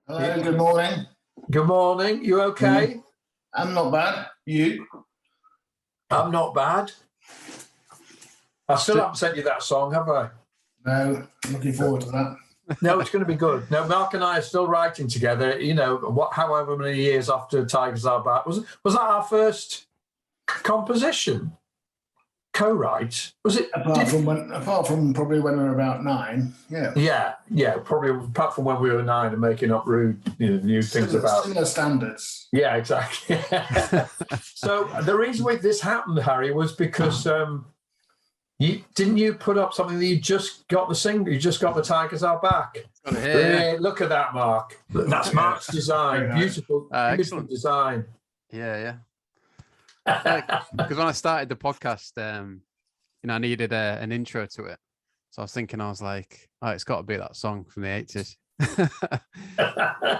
Hello, good morning. Good morning. You okay? I'm not bad. You? I'm not bad. I still haven't sent you that song, have I? No, looking forward to that. No, it's going to be good. No, Mark and I are still writing together. You know, however many years after Tigers Are Back. Was that our first composition? Co-write? Was it? Apart from probably when we were about 9. Yeah. Yeah. Probably apart from when we were 9 and making up rude, new things about similar standards. Yeah, exactly. So the reason this happened, Harry, was because you put up something that you just got the single, you just got the Tigers Are Back. Look at that, Mark. That's Mark's design. Beautiful design. Yeah. Because when I started the podcast, I needed an intro to it. So I was like, oh, it's got to be that song from the 80s.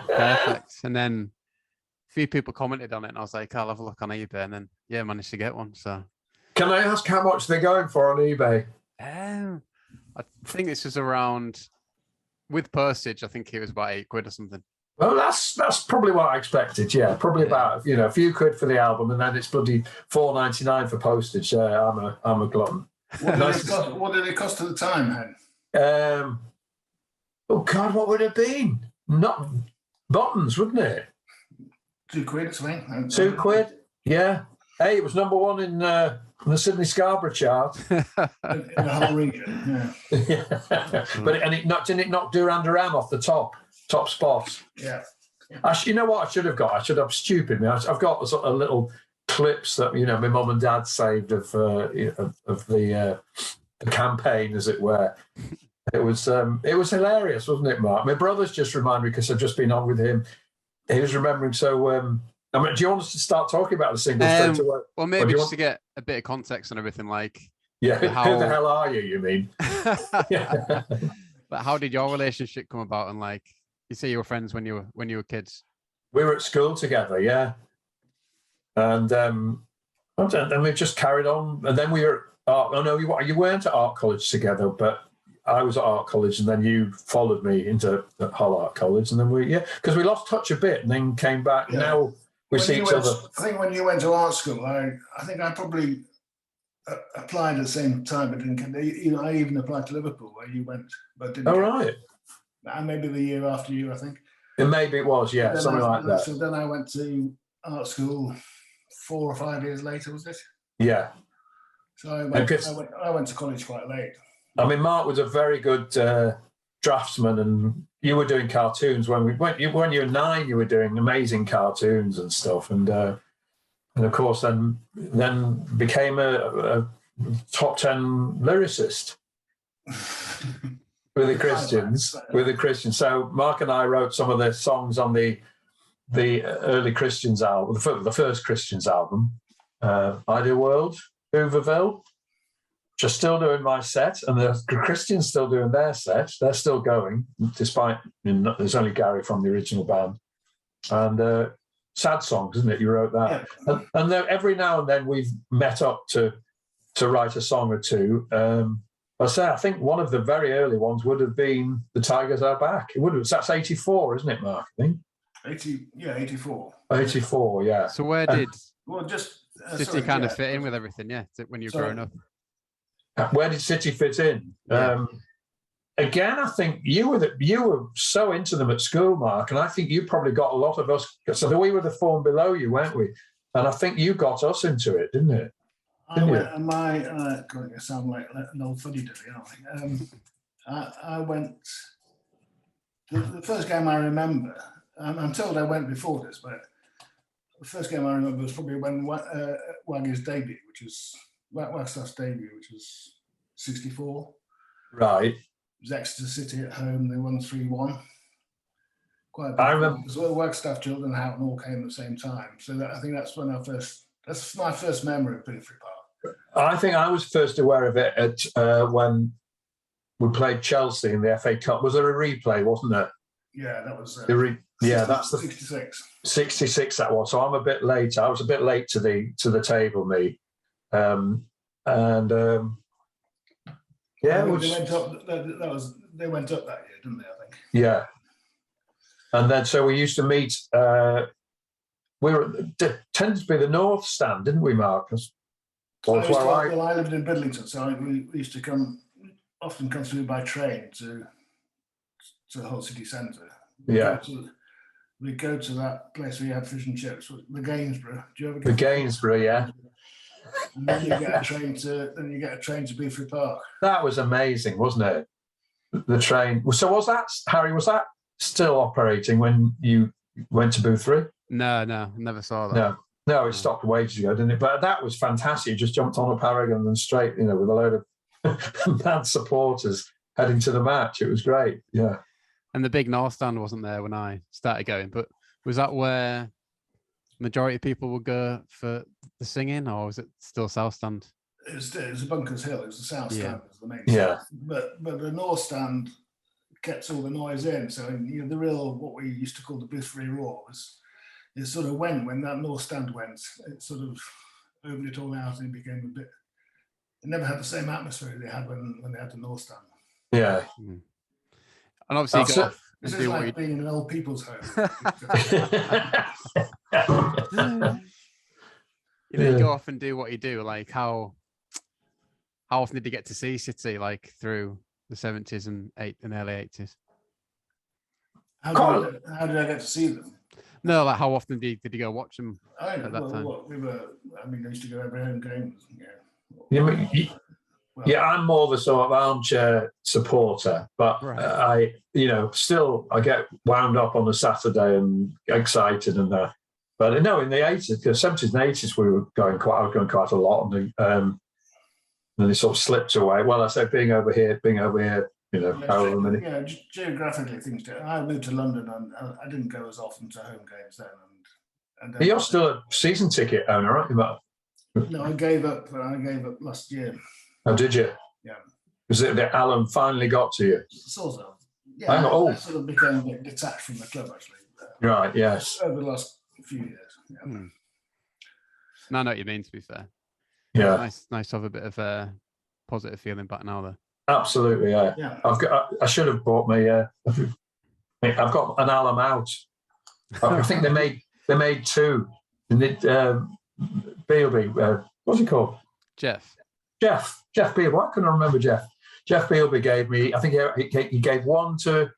Perfect. And then a few people commented on it, and I was like, I'll have a look on eBay, and then I managed to get one. So, can I ask how much they're going for on eBay? I think this was around, with postage, I think it was about £8 or something. Well, that's probably what I expected. Yeah, probably about a few quid for the album, and then it's bloody $4.99 for postage. I'm a glutton. What did it cost at the time, Hen? Oh God, what would it have been? Not buttons, wouldn't it? £2, something. £2, yeah. Hey, it was number 1 in the Sydney Scarborough chart in the whole region. Yeah. Didn't it knock Duran Duran off the top spot? Yeah. You know what I should have got? I've got sort of little clips that my mum and dad saved of the campaign, as it were. It was hilarious, wasn't it, Mark? My brother's just reminded me, because I've just been on with him. He was remembering. So, do you want us to start talking about the single straight away? Well, maybe just to get a bit of context and everything, like. Yeah, who the hell are you? You mean? Yeah. But how did your relationship come about? And like, you say you were friends when you were kids. We were at school together, yeah, and then we just carried on. And then we were. You weren't at art college together, but I was at art college, and then you followed me into Hull Art College, and then because we lost touch a bit, and then came back. Yeah. Now we see each other. I think when you went to art school, I think I probably applied at the same time, but didn't. I even applied to Liverpool, where you went, but didn't. Oh, right. And maybe the year after you, I think. Maybe it was, yeah, something like that. So then I went to art school 4 or 5 years later, was it? Yeah. So I went to college quite late. I mean, Mark was a very good draftsman, and you were doing cartoons when you were 9. You were doing amazing cartoons and stuff, and of course then became a top 10 lyricist with the Christians. So Mark and I wrote some of the songs on the early Christians album, the first Christians album, Ideal World, Hooverville. Just still doing my set, and the Christians still doing their set. They're still going, despite there's only Gary from the original band. And sad songs, isn't it? You wrote that, yeah. And then every now and then we've met up to write a song or two. I think one of the very early ones would have been "The Tigers Are Back." It would have. That's 84, isn't it, Mark? I think. 84. 84, yeah. So where did City kind of fit in with everything? Yeah, when you were growing up. Where did City fit in? Yeah. Again, I think you were so into them at school, Mark, and I think you probably got a lot of us. So we were the form below you, weren't we? And I think you got us into it, didn't it? I sound like an old fuddy-duddy, aren't I? I went. The first game I remember. I'm told I went before this, but the first game I remember was probably when Waggy's debut, which was. Wagstaff's debut, which was 64. Right. It was Exeter City at home. They won 3-1. Quite a big. I remember. As well, Wagstaff, Chiltern, and Houghton all came at the same time. So I think that's when that's my first memory of Boothferry Park. I think I was first aware of it at when we played Chelsea in the FA Cup. Was there a replay, wasn't there? Yeah, that was. That's the 66. 66 that was. So I'm a bit late. I was a bit late to the table, me. They went up. They went up that year, didn't they? I think. Yeah. And then so we used to meet. We tended to be the North Stand, didn't we, Mark? I lived in Bidlington, so we used to often come through by train to the whole city centre. Yeah. We go to that place where you had fish and chips, the Gainsborough. Do you ever The Gainsborough, yeah. And then you get a train to Boothferry Park. That was amazing, wasn't it? The train. So was that, Harry? Was that still operating when you went to Boothferry? No, never saw that. No, it stopped ages ago, didn't it? But that was fantastic. You just jumped on a Paragon and straight, with a load of mad supporters heading to the match. It was great. Yeah. And the big North Stand wasn't there when I started going, but was that where majority of people would go for the singing, or was it still South Stand? It was a Bunkers Hill. It was the South Stand, was the main stand. But the North Stand kept all the noise in. So the real, what we used to call the Boothferry Roar, it sort of went when that North Stand went. It sort of opened it all out and it became a bit. It never had the same atmosphere they had when they had the North Stand. Yeah. Mm. And obviously, you go off this and is do like what you being in an old people's home. you go off and do what you do. Like how often did you get to see City, like through the 70s and early 80s? How did I get to see them? No, like how often did you go watch them at that time? I used to go every home game. Yeah, I'm more the sort of armchair supporter, but right. I get wound up on a Saturday and excited and that. But no, in the 80s, the 70s and 80s, I was going quite a lot, and then they sort of slipped away. Well, I said being over here, however many. Yeah, geographically things do. I moved to London and I didn't go as often to home games then. And then, you're still a season ticket owner, aren't you, Matt? No, I gave up last year. Oh, did you? Yeah. Was it that Alan finally got to you? Sort of. Yeah, I sort of became a bit detached from the club, actually. Right, yes. Over the last few years. Yeah. No, I know what you mean, to be fair. Yeah. Nice to have a bit of a positive feeling back now, though. Absolutely, yeah. I should have bought me. I've got an alum out. I think they made two. And Bealby, what's he called? Jeff Bealby. Why couldn't I remember Jeff? Jeff Bealby gave me. I think he gave one to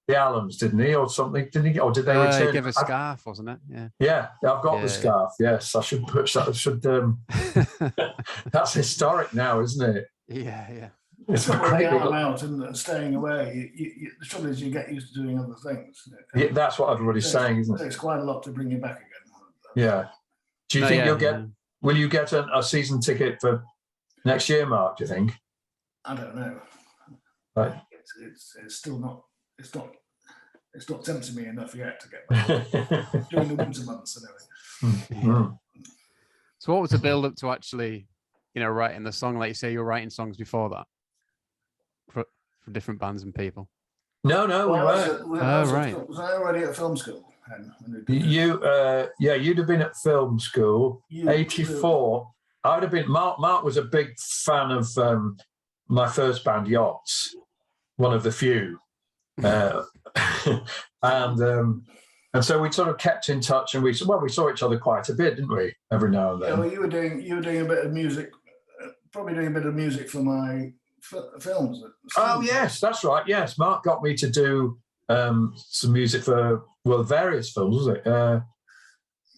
the alums, didn't he, or something? Didn't he? Or did they return? He gave a scarf, wasn't it? Yeah. Yeah, I've got the scarf. Yes, I should put that. That's historic now, isn't it? Yeah. It's not really out and staying away. The trouble is you get used to doing other things. Yeah, that's what everybody's saying, isn't it? It takes quite a lot to bring you back again. Yeah. Do you think you'll get? Will you get a season ticket for next year, Mark? Do you think? I don't know. Right. It's still not. It's not tempting me enough yet to get back during the winter months anyway. Mm-hmm. So, what was the build up to actually, writing the song? Like you say, you were writing songs before that for different bands and people. No, we weren't. Right. Was I already at film school? You'd have been at film school. 84. I would have been. Mark was a big fan of my first band, Yachts, one of the few, and so we sort of kept in touch, and we saw each other quite a bit, didn't we? Every now and then. Yeah, well, you were doing a bit of music, probably doing a bit of music for my films. Oh yes, that's right. Yes, Mark got me to do some music for various films, was it?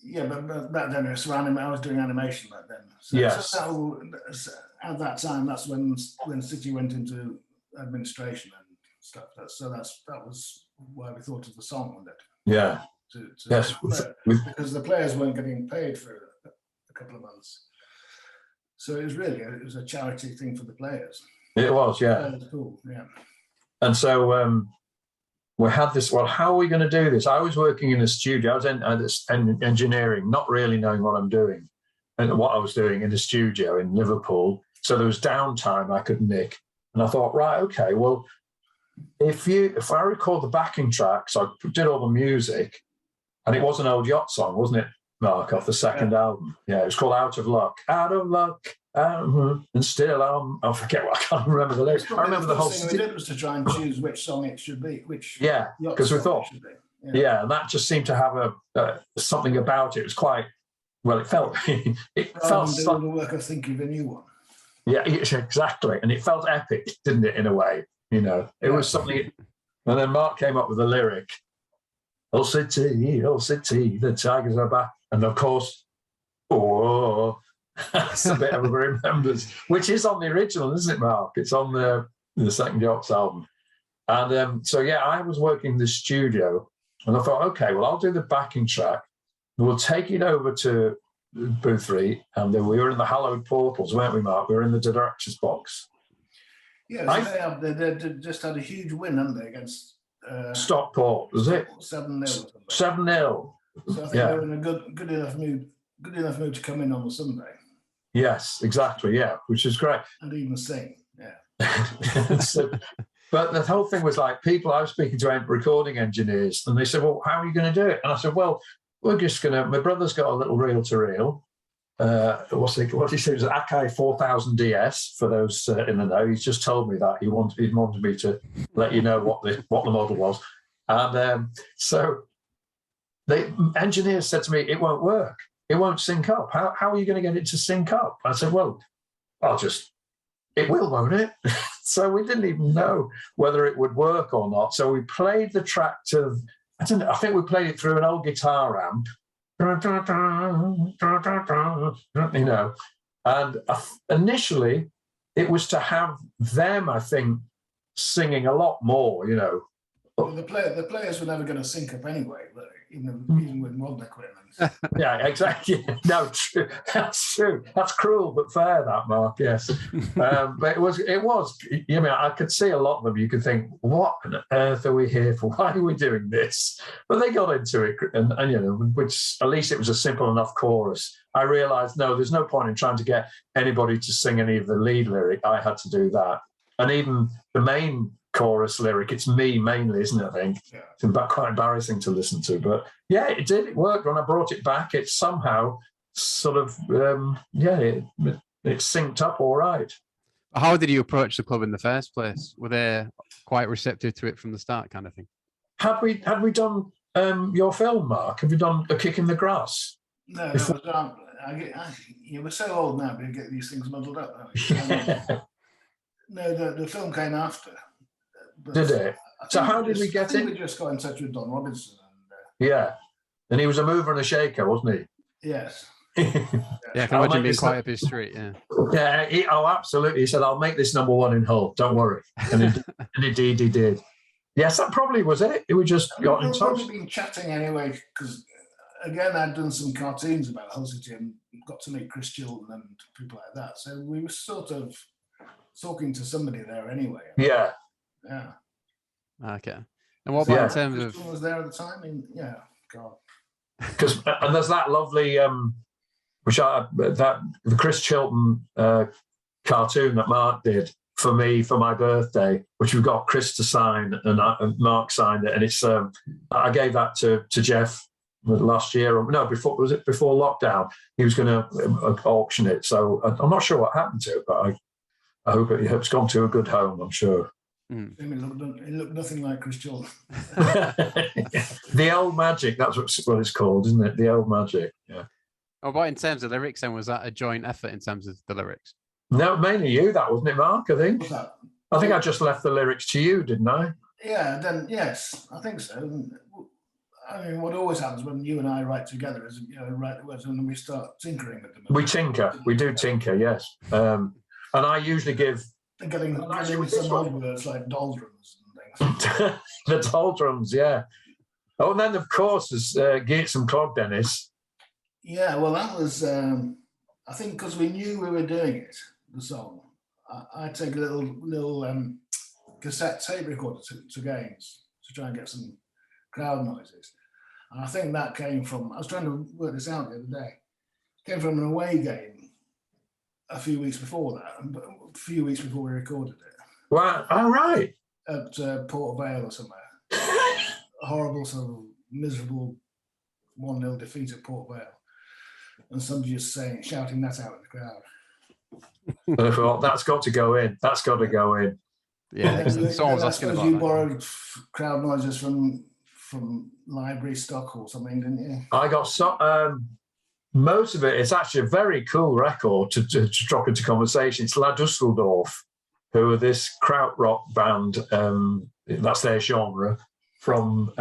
Yeah, but back then I was doing animation back then. So, yes. So at that time, that's when City went into administration and stuff. That was why we thought of the song on it. Yeah. Yes. Because the players weren't getting paid for a couple of months, so it was a charity thing for the players. It was, yeah. That was cool, yeah. And so we had this. Well, how are we going to do this? I was working in a studio. I was in engineering, not really knowing what I'm doing and what I was doing in the studio in Liverpool. So there was downtime I could nick, and I thought, right, okay, well, if I record the backing tracks, I did all the music, and it was an old Yacht song, wasn't it, Mark, off the second album? Yeah, it was called Out of Luck. Out of luck. And still, I forget what I can't remember the lyrics. I remember the whole thing we did was to try and choose which song it should be, because we thought Yeah, and that just seemed to have something about it. It was quite well. It felt Rather than doing the work of thinking of a new one. Yeah, exactly, and it felt epic, didn't it? In a way, it was something. And then Mark came up with a lyric: "Oh city, the tigers are back," and of course, oh, that's a bit everybody remembers, which is on the original, isn't it, Mark? It's on the Second Jocks album. And so, yeah, I was working in the studio and I thought, okay, well, I'll do the backing track. We'll take it over to Boothferry. And then we were in the hallowed portals, weren't we, Mark? We were in the director's box. Yeah, they just had a huge win, haven't they, against Stockport, was it? 7-0. 7-0. So I think they were in a good enough mood to come in on the Sunday. Yes, exactly, yeah, which is great. And even sing, yeah. But the whole thing was like, I was speaking to recording engineers, and they said, well, how are you going to do it? And I said, well, we're just going to, my brother's got a little reel-to-reel. What he said was an Akai 4000 DS, for those in the know. He's just told me that. He wanted me to let you know what the model was. And so the engineers said to me, it won't work. It won't sync up. How are you going to get it to sync up? I said, well, it will, won't it? So we didn't even know whether it would work or not. So we played the track I think we played it through an old guitar amp, and initially it was to have them, I think, singing a lot more, Well, the players were never going to sync up anyway, even with modern equipment. Yeah, exactly. No, true. That's true. That's cruel but fair, that, Mark. Yes, but it was. I could see a lot of them. You could think, what on earth are we here for? Why are we doing this? But they got into it, and which at least it was a simple enough chorus. I realised, no, there's no point in trying to get anybody to sing any of the lead lyric. I had to do that, and even the main chorus lyric, it's me mainly, isn't it? I think it's quite embarrassing to listen to, but yeah, it did. It worked. When I brought it back, it somehow sort of it synced up all right. How did you approach the club in the first place? Were they quite receptive to it from the start, kind of thing? Had we done your film, Mark? Have you done A Kick in the Grass? No, you were so old now, we get these things muddled up. No, the film came after. Did it? So how did we get it? We just got in touch with Don Robinson. And he was a mover and a shaker, wasn't he? Yes. Yeah, I can imagine being quite up his street. Yeah. Yeah. Absolutely. He said, "I'll make this number one in Hull. Don't worry." And indeed, he did. Yes, that probably was it. We just got in touch. We've been chatting anyway, because again, I'd done some cartoons about Hull City and got to meet Chris Chilton and people like that. So we were sort of talking to somebody there anyway. Yeah. Yeah. Okay. And what about in terms of? Was there at the time? God. And there's that lovely, the Chris Chilton cartoon that Mark did for me for my birthday, which we got Chris to sign and Mark signed it, and it's I gave that to Jeff last year, or no, before lockdown. He was going to auction it, so I'm not sure what happened to it, but I hope it's gone to a good home. I'm sure. It looked nothing like Chris Chilton. The Old Magic, that's what it's called, isn't it? The Old Magic, yeah. Oh, but in terms of lyrics, then, was that a joint effort in terms of the lyrics? No, mainly you, that wasn't it, Mark? I think I just left the lyrics to you, didn't I? Yeah, then yes, I think so. I mean, what always happens when you and I write together is, write the words and then we start tinkering with them. We do tinker, yes. And I usually give... Getting some old words like doldrums and things. The doldrums, yeah. Oh, and then, of course, there's Gates and Clog Dennis. Yeah, well, that was, I think, because we knew we were doing it, the song. I take a little cassette tape recorder to games to try and get some crowd noises. And I think that came from, I was trying to work this out the other day, came from an away game a few weeks before that, a few weeks before we recorded it. Wow, all right. At Port Vale or somewhere. A horrible, sort of miserable 1-0 defeat at Port Vale. And somebody just shouting that out in the crowd. I thought, that's got to go in. That's got to go in. Yeah, someone's asking about you that. Borrowed crowd noises from from library stock or something, didn't you? I got most of it. It's actually a very cool record to drop into conversation. It's La Dusseldorf, who are this krautrock band. That's their genre from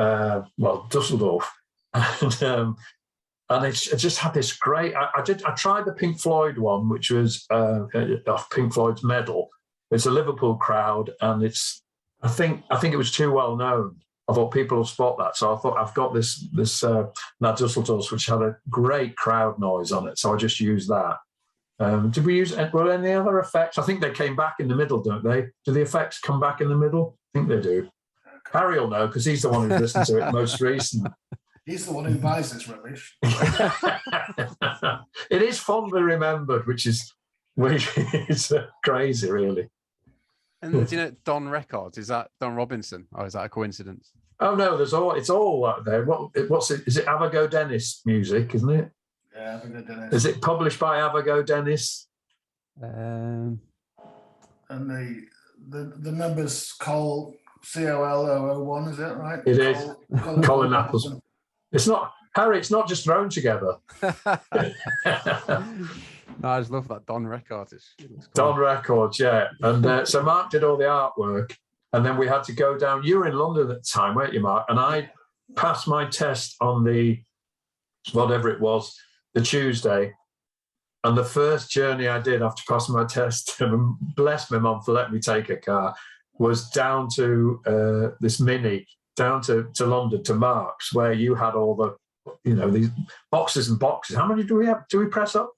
Dusseldorf, and it just had this great. I tried the Pink Floyd one, which was off Pink Floyd's Medal. It's a Liverpool crowd, and I think it was too well known. I thought people will spot that, so I thought I've got this La Dusseldorf, which had a great crowd noise on it, so I just used that. Did we use any other effects? I think they came back in the middle, don't they? Do the effects come back in the middle? I think they do. Harry will know because he's the one who listened to it most recent. He's the one who buys this rubbish. It is fondly remembered, which is crazy, really. And do you know Don Records? Is that Don Robinson, or is that a coincidence? Oh no, it's all out there. What's it? Is it Avago Dennis music? Isn't it? Yeah, Avago Dennis. Is it published by Avago Dennis? Um, And the numbers COL001, is that right? It is. Colin Appleton. It's not Harry. It's not just thrown together. No, I just love that Don Records. It looks cool. Don Records, yeah. And so Mark did all the artwork, and then we had to go down. You were in London at the time, weren't you, Mark? And I passed my test on the whatever it was, the Tuesday. And the first journey I did after passing my test, and bless my mum for letting me take a car, was down to this Mini, down to London, to Mark's, where you had all the, these boxes and boxes. How many do we have? Do we press up?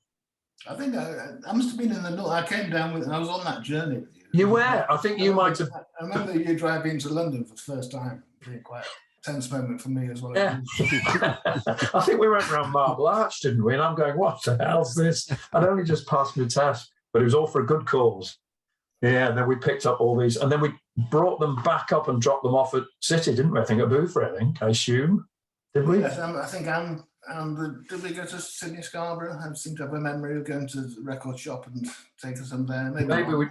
I think I must have been in the north. I came down with, I was on that journey with you. You were? I think you might have. I remember you driving to London for the first time. Being quite a tense moment for me as well. Yeah. I think we went around Marble Arch, didn't we? And I'm going, what the hell's this? I'd only just passed my test, but it was all for a good cause. Yeah, and then we picked up all these, and then we brought them back up and dropped them off at City, didn't we? I think at Boothferry, I assume. Did we? Yes, I think did we go to Sydney Scarborough? I seem to have a memory of going to the record shop and taking some there. Maybe we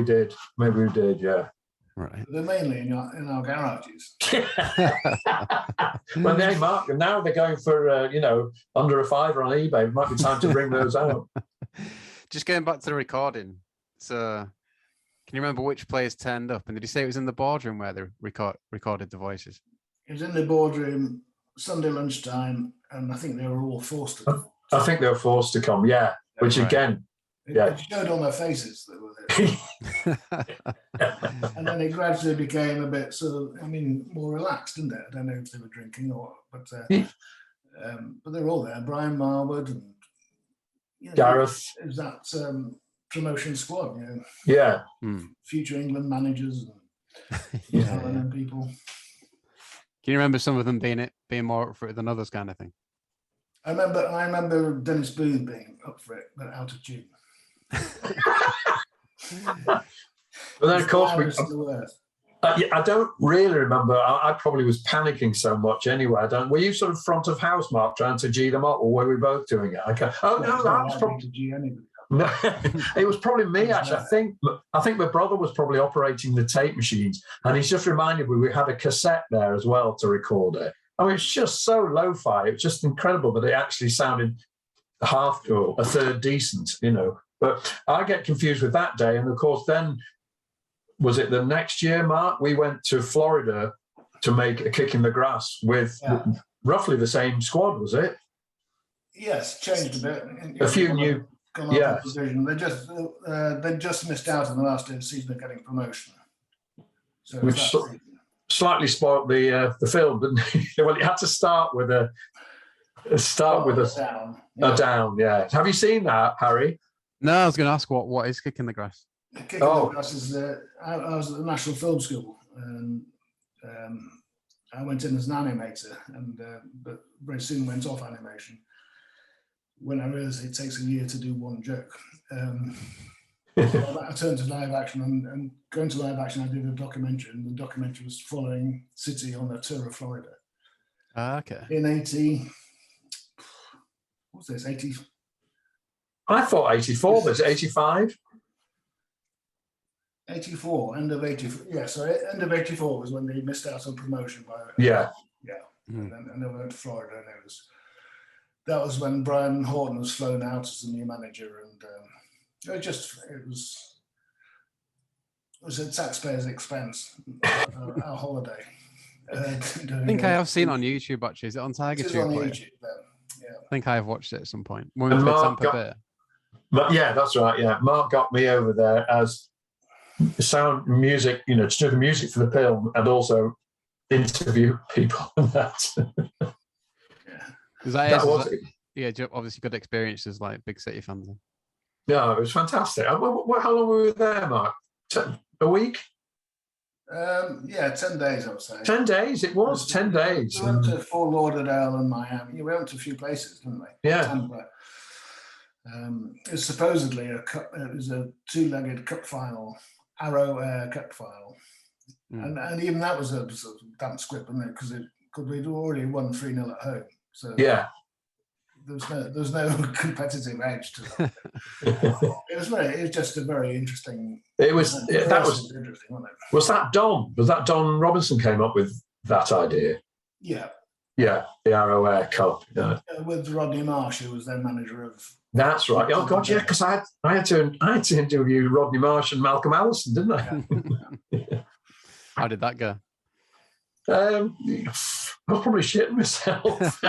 did. Maybe we did, yeah. Right. They're mainly in our garages. Well, they Mark, and now they're going for under a £5 on eBay. It might be time to bring those out. Just going back to the recording. So, can you remember which players turned up? And did you say it was in the boardroom where they recorded the voices? It was in the boardroom Sunday lunchtime, and I think they were all forced to come. I think they were forced to come, yeah. Which again, it showed on their faces that were there. And then it gradually became a bit more relaxed, didn't it? I don't know if they were drinking but they were all there. Brian Marwood and Gareth. It was that promotion squad, Yeah. Future England managers and people. Can you remember some of them being more up for it than others, kind of thing? I remember Dennis Booth being up for it, but out of tune. But then, of course, I don't really remember. I probably was panicking so much anyway. Were you sort of front of house, Mark, trying to G them up, or were we both doing it? That was probably G anybody. No, it was probably me actually. I think my brother was probably operating the tape machines, and he's just reminded me we had a cassette there as well to record it. I mean, it's just so lo-fi. It's just incredible that it actually sounded half or a third decent, But I get confused with that day, and of course, then was it the next year, Mark? We went to Florida to make a Kick in the Grass with roughly the same squad, was it? Yes, changed a bit. A few new. Yeah, they just missed out on the last day of the season of getting promotion. So which slightly spoiled the film, didn't it? Well, it had to start with a down. Down. Yeah. Have you seen that, Harry? No, I was going to ask what is Kick in the Grass. Kick in the Grass is I was at the National Film School, and I went in as an animator, and but very soon went off animation. When I realised it takes a year to do one joke. So I turned to live action, and going to live action, I did a documentary, and the documentary was following City on a tour of Florida. Okay. In 80, what's this, 80? I thought 84, but it's 85? 84, end of 84. Yeah, so end of 84 was when they missed out on promotion by. Yeah. And then they went to Florida, and that was when Brian Horton was flown out as the new manager, and it was at taxpayers' expense, our holiday. I think I have seen on YouTube actually. Is it on Tiger Tube? On YouTube, yeah. I think I have watched it at some point. When we played Tampa Bay. But yeah, that's right. Yeah, Mark got me over there as sound music, to do the music for the film and also interview people and that. Obviously good experiences, like big City fans. Yeah, it was fantastic. How long were we there, Mark? A week? 10 days, I would say. 10 days, it was 10 days. We went to Fort Lauderdale and Miami. We went to a few places, didn't we? Yeah. It was supposedly it was a two-legged cup final, Arrow Air Cup final. And even that was a sort of damp squib, wasn't it? Because we'd already won 3-0 at home. So yeah. There's no competitive edge to that. It was just a very interesting. It was interesting, wasn't it? Was that Don Robinson came up with that idea? Yeah. Yeah, the Arrow Air Cup. Yeah. With Rodney Marsh, who was then manager of. That's right. Oh God, yeah, because I had to interview Rodney Marsh and Malcolm Allison, didn't I? Yeah. How did that go? I was probably shitting myself.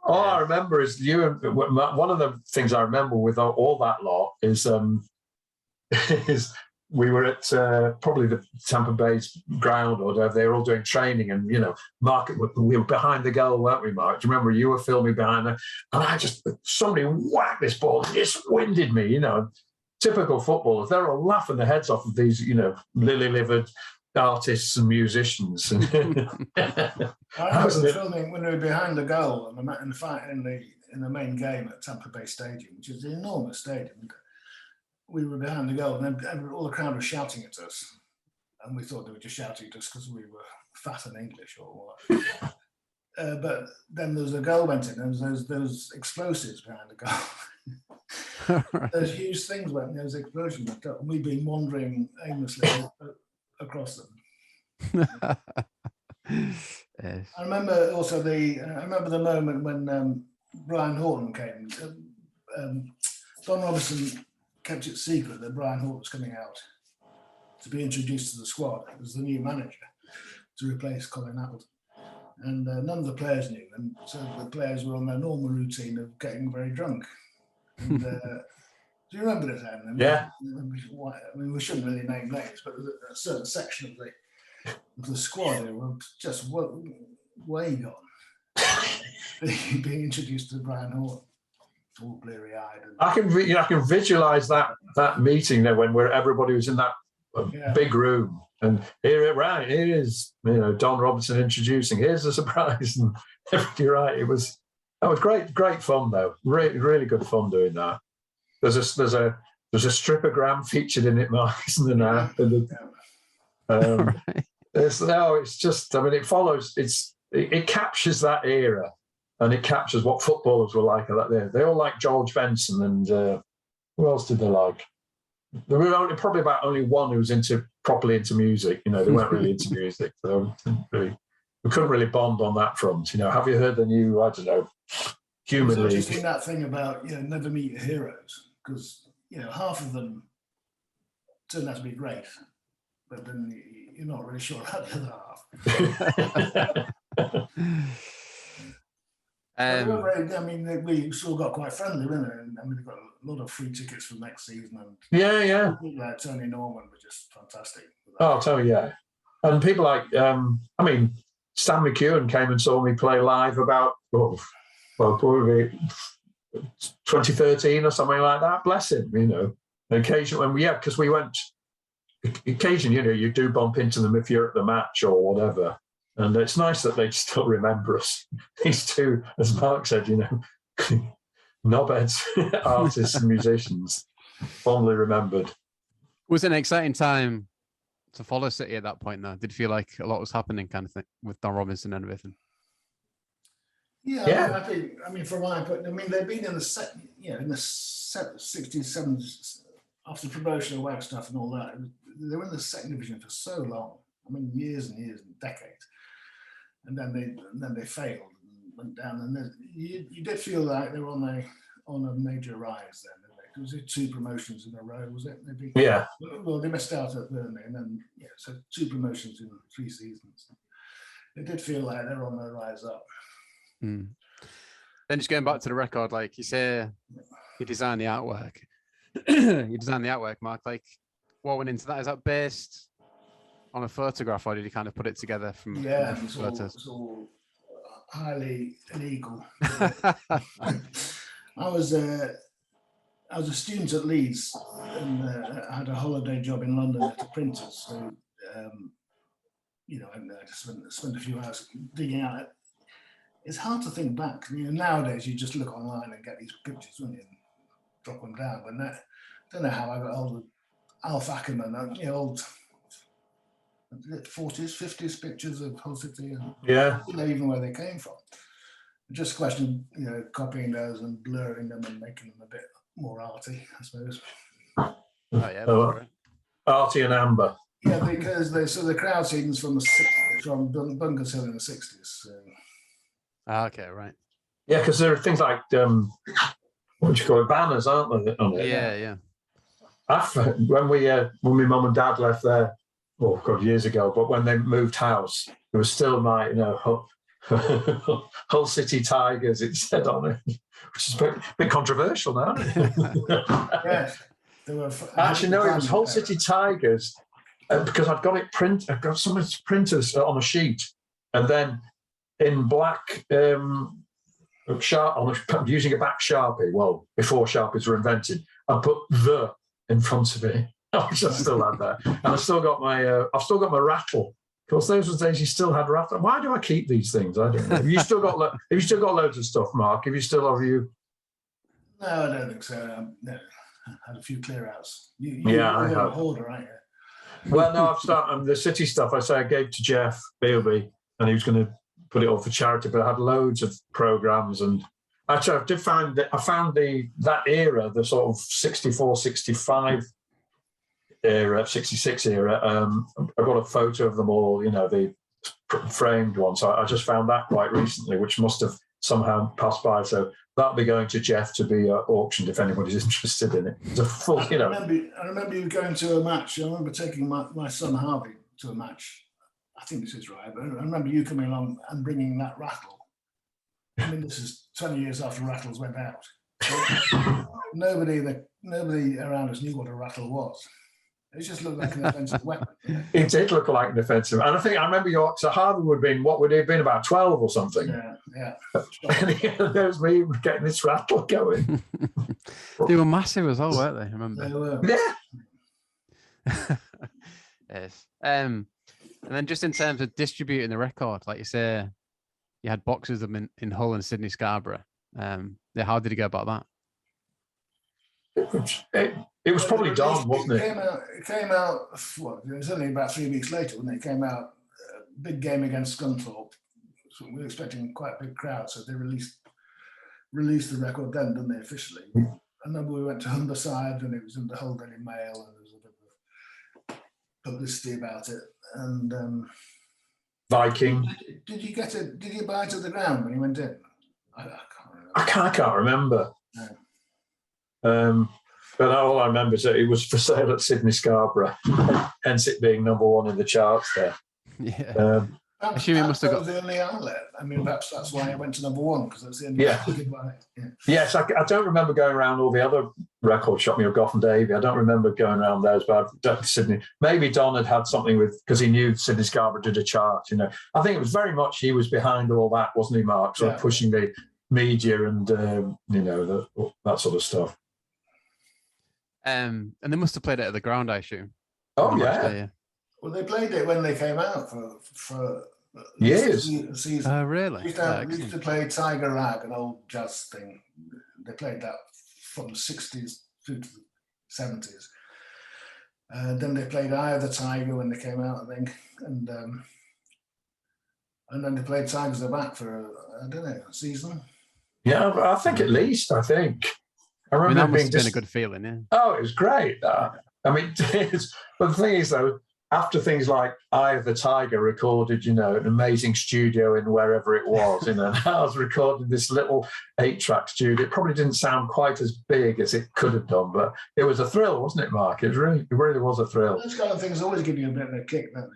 All I remember is one of the things I remember with all that lot is we were at probably the Tampa Bay's ground or whatever. They were all doing training, and Mark, we were behind the goal, weren't we, Mark? Do you remember you were filming behind there? And somebody whacked this ball, it just winded me. Typical footballers, they're all laughing their heads off of these, lily-livered artists and musicians. I remember filming when we were behind the goal in the main game at Tampa Bay Stadium, which is an enormous stadium. We were behind the goal, and then all the crowd was shouting at us, and we thought they were just shouting at us because we were fat and English or what. But then there was a goal went in, and there was those explosives behind the goal. Those huge things went, there was explosions, and we'd been wandering aimlessly across them. Yes. I remember also the moment when Brian Horton came. Don Robinson kept it secret that Brian Horton was coming out to be introduced to the squad as the new manager to replace Colin Appleton. And none of the players knew, and so the players were on their normal routine of getting very drunk. And, do you remember this, Aaron? Yeah. We shouldn't really name names, but there's a certain section of the squad who were just way gone, being introduced to Brian Horton, all bleary-eyed. I can visualize that meeting there when everybody was in that big room, and here is Don Robinson introducing. Here's the surprise, and you're right. That was great fun though. Really, really good fun doing that. There's a stripogram featured in it, Mark, isn't there now? It's just, it follows, it captures that era, and it captures what footballers were like at that day. They all like George Benson, and who else did they like? There were probably only one who was properly into music. They weren't really into music, so we couldn't really bond on that front. Have you heard the new, I don't know, Human League? It's interesting, that thing about never meet your heroes, because half of them turned out to be great, but then you're not really sure about the other half. We still got quite friendly, didn't we? We got a lot of free tickets for next season, and people like Tony Norman were just fantastic. Oh, Tony, yeah, and people like Stan McEwen came and saw me play live about probably 2013 or something like that. Bless him, Occasionally, because we went. Occasionally, you do bump into them if you're at the match or whatever, and it's nice that they still remember us. These two, as Mark said, knobheads, artists and musicians, fondly remembered. It was an exciting time to follow City at that point, though. Did you feel like a lot was happening, kind of thing, with Don Robinson and everything? Yeah. I think, from my point, they've been in the 60s, 70s, after promotion of WAG stuff and all that, they were in the second division for so long. I mean, years and years and decades. And then they failed and went down. And you did feel like they were on a major rise then. Was it 2 promotions in a row? Was it? Yeah. Well, they missed out at Burnley, and then so 2 promotions in 3 seasons. It did feel like they were on the rise up. Mm. Then just going back to the record, like you say, you designed the artwork. You designed the artwork, Mark. Like, what went into that? Is that based on a photograph, or did you kind of put it together from different photos? It's all highly illegal. I was a student at Leeds, and I had a holiday job in London at the printers. So, I just spent a few hours digging out. It's hard to think back. Nowadays you just look online and get these pictures, don't you, and drop them down. But I don't know how I got hold of Alf Ackerman, old 40s, 50s pictures of Hull City, and even where they came from. Just a question of, copying those and blurring them and making them a bit more arty, I suppose. Oh yeah, that's right. Arty and amber. Yeah, because the crowd scenes from Bunkers Hill in the 60s. So. Okay, right. Yeah, because there are things like what do you call it, banners, aren't there? On it? Yeah. When my mum and dad left there, years ago, but when they moved house, there was still my Hull City Tigers, it said on it, which is a bit controversial now. Yes. Actually, no, it was Hull City Tigers because I'd got it print. I got some printers on a sheet, and then in black using a back Sharpie. Well, before Sharpies were invented, I put the in front of it, which I still had that, and I've still got my rattle. Of course, those were the days you still had rattle. Why do I keep these things? I don't know. Have you still got loads of stuff, Mark? Have you? No, I don't think so. No, I had a few clear outs. I have. A hoarder, aren't you? Well, no, I've started the city stuff. I gave to Jeff Bealby, and he was going to put it all for charity. But I had loads of programs, and actually, I found that era, the sort of 64, 65 era, 66 era. I got a photo of them all, the framed ones. So I just found that quite recently, which must have somehow passed by. So that'll be going to Jeff to be auctioned if anybody's interested in it. It's a full, I remember you going to a match. I remember taking my son Harvey to a match. I think this is right, but I remember you coming along and bringing that rattle. I mean, this is 20 years after rattles went out. So nobody around us knew what a rattle was. It just looked like an offensive weapon. It did look like an offensive. And I remember so Harvey would have been about 12 or something. Yeah. And there's me getting this rattle going. They were massive as well, weren't they? I remember. They were. Yeah. Yes. And then just in terms of distributing the record, like you say, you had boxes of them in Hull and Sydney Scarborough. How did you go about that? It was probably Don, wasn't it? It came out. It was only about 3 weeks later when it came out. Big game against Scunthorpe. So we were expecting quite a big crowd, so they released the record then, didn't they, officially? And then we went to Humberside, and it was in the Hull Daily Mail, and there was a bit of publicity about it. And Viking. Did you buy it at the ground when you went in? I can't remember. I can't remember. No. But all I remember is that it was for sale at Sydney Scarborough, hence it being number 1 in the charts there. Yeah. I assume it must have got the only outlet. I mean, perhaps that's why it went to number 1, because that's the only one you could buy. Yeah. Yes, I don't remember going around all the other record shop, Gough and Davy. I don't remember going around those, but Sydney. Maybe Don had something because he knew Sydney Scarborough did a chart. I think it was very much he was behind all that, wasn't he, Mark? Sort of pushing the media and that sort of stuff. And they must have played it at the ground, I assume. Oh yeah. Well, they played it when they came out for years. Season. Oh, really? We used to play Tiger Rag, an old jazz thing. They played that from the 60s through to the 70s. Then they played Eye of the Tiger when they came out, I think, and then they played Tigers Are Back for a season. Yeah, I think at least. I think. I mean, remember that it must being have been a just, good feeling, yeah. oh, it was great. I mean, but the thing is, though, after things like Eye of the Tiger recorded, an amazing studio in wherever it was, and I was recording this little 8-track studio. It probably didn't sound quite as big as it could have done, but it was a thrill, wasn't it, Mark? It really was a thrill. Those kind of things always give you a bit of a kick, don't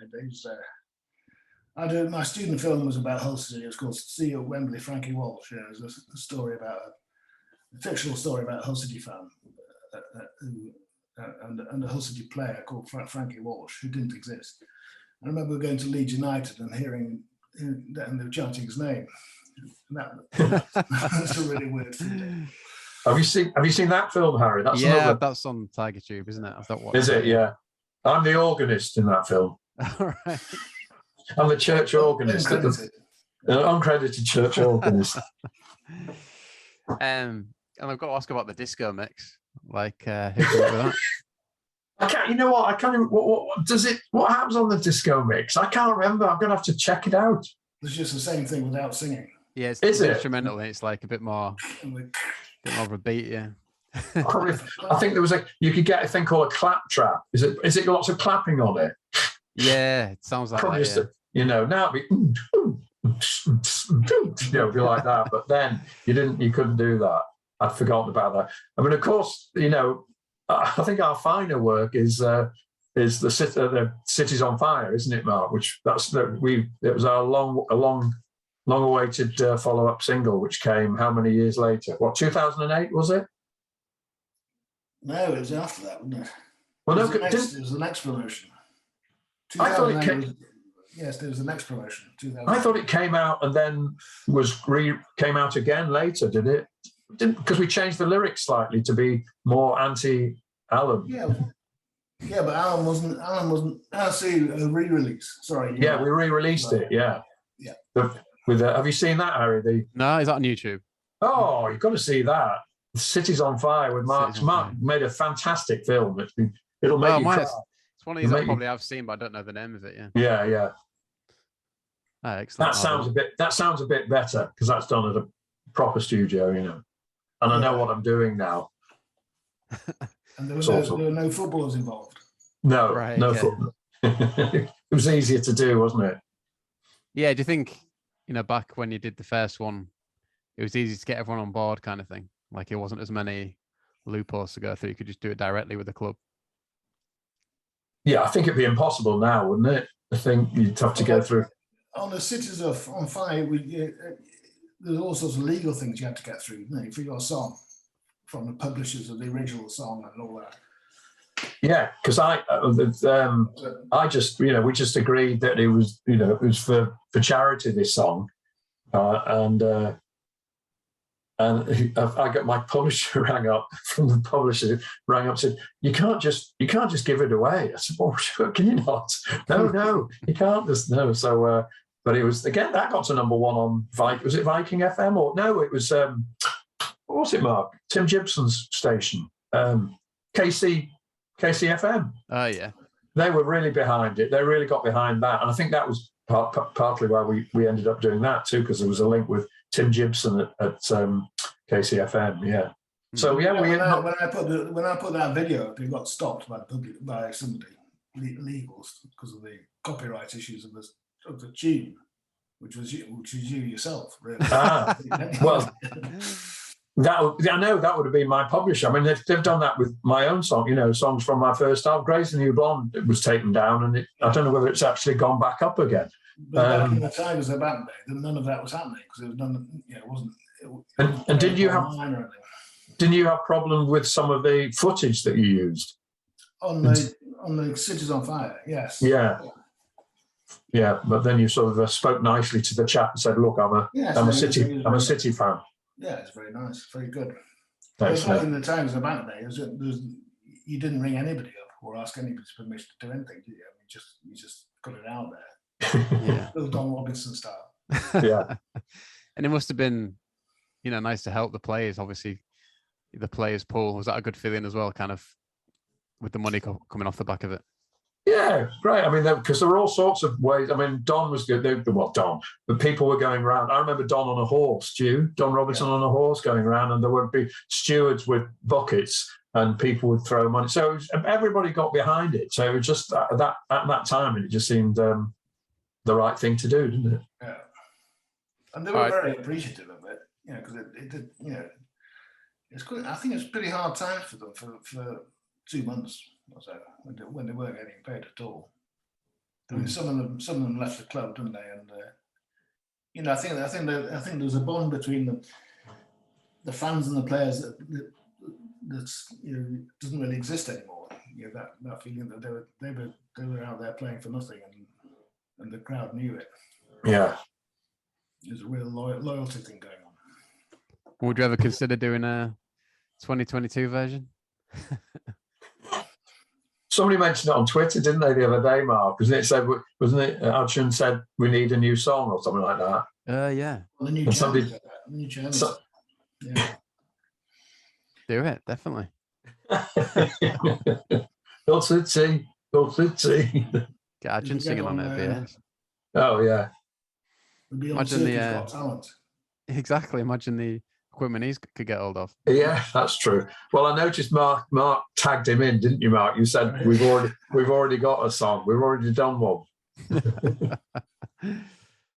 they? My student film was about Hull City. It was called See You at Wembley, Frankie Walsh. It was a story about a fictional story about a Hull City fan and a Hull City player called Frankie Walsh, who didn't exist. I remember going to Leeds United and hearing and they were chanting his name. That's a really weird feeling. Have you seen that film, Harry? That's that's on Tiger Tube, isn't it? I've not watched Is it? Yeah. I'm the organist in that film. All right. I'm the church organist. Uncredited church organist. And I've got to ask about the disco mix. Like, who came up with that? I can't. You know what? I can't even. What does it? What happens on the disco mix? I can't remember. I'm gonna have to check it out. It's just the same thing without singing. Yeah, it's instrumental. And it's like a bit more of a beat. Yeah. I think there was you could get a thing called a clap trap. Is it got lots of clapping on it? Yeah, it sounds like probably that. Now it'd be like that. But then you couldn't do that. I'd forgotten about that. I mean, of course, I think our finer work is the Cities on Fire, isn't it, Mark? Which it was our long awaited follow up single, which came how many years later? What, 2008 was it? No, it was after that, wasn't it? Well, it was the next promotion. I thought it came. Yes, there was the next promotion. I thought it came out and then came out again later. Did it? Because we changed the lyrics slightly to be more anti-Alan. Yeah, but Alan wasn't. A re-release. Sorry. Yeah, we re-released it. Yeah. Yeah. Have you seen that, Harry? No, is that on YouTube? Oh, you've got to see that. Cities on Fire with Mark. Mark made a fantastic film. It'll make you cry. It's one of these I probably have seen, but I don't know the name of it. Yeah. Yeah. Oh, excellent. That sounds a bit better because that's done at a proper studio, and I know what I'm doing now. And there were no footballers involved. No, no football. It was easier to do, wasn't it? Yeah. Do you think back when you did the first one, it was easy to get everyone on board, kind of thing? Like it wasn't as many loopholes to go through. You could just do it directly with the club. Yeah, I think it'd be impossible now, wouldn't it? I think you'd have to go through. On the Cities on Fire, there's all sorts of legal things you have to get through for your song, from the publishers of the original song and all that. Yeah, because I just we just agreed that it was for charity, this song, and I got my publisher rang up and said, you can't just give it away. I said, well, sure, can you not? No, you can't just no. So, but it was again that got to number 1 on was it Viking FM or no? It was what was it, Mark? Tim Gibson's station, KCFM. Oh yeah, they were really behind it. They really got behind that, and I think that was partly why we ended up doing that too, because there was a link with Tim Gibson at KCFM. Yeah. So yeah, when I put that video up, it got stopped by somebody legals because of the copyright issues of the tune, which was you yourself, really. Well, I know that would have been my publisher. I mean, they've done that with my own song. Songs from my first album, Grace the New Blonde. It was taken down, and I don't know whether it's actually gone back up again. But back in the time as a band, none of that was happening because it was none. It wasn't. And didn't you have problem with some of the footage that you used on the Cities on Fire? Yes. Yeah, but then you sort of spoke nicely to the chap and said, "Look, I'm a City fan." Yeah, it's very nice, very good. Back in the times of back day, you didn't ring anybody up or ask anybody's permission to do anything, did you? I mean, you just got it out there. Yeah, Little Don Robinson style. Yeah, and it must have been, nice to help the players. Obviously, the players' pool, was that a good feeling as well? Kind of with the money coming off the back of it. Yeah, great. I mean, because there were all sorts of ways. I mean, Don was good. Don, but people were going around. I remember Don on a horse, Don Robinson on a horse going around, and there would be stewards with buckets, and people would throw money. So everybody got behind it. So it was just at that time, it just seemed the right thing to do, didn't it? Yeah, and they were very appreciative of it, because it did, it's good. I think it's pretty hard times for them for 2 months or so when they weren't getting paid at all. I mean, some of them left the club, didn't they? And I think there's a bond between the fans and the players that doesn't really exist anymore. That feeling that they were out there playing for nothing, and the crowd knew it. Yeah, There's a real loyalty thing going on. Would you ever consider doing a 2022 version? Somebody mentioned it on Twitter, didn't they, the other day, Mark? Wasn't it? Hudson said we need a new song or something like that. Yeah. Well, the new German. Yeah. Do it, definitely. Go City. Get Adrian singing on it, yeah. Oh yeah. Imagine the Got Talent. Exactly. Imagine the equipment he could get hold of. Yeah, that's true. Well, I noticed Mark tagged him in, didn't you, Mark? You said we've already got a song. We've already done one.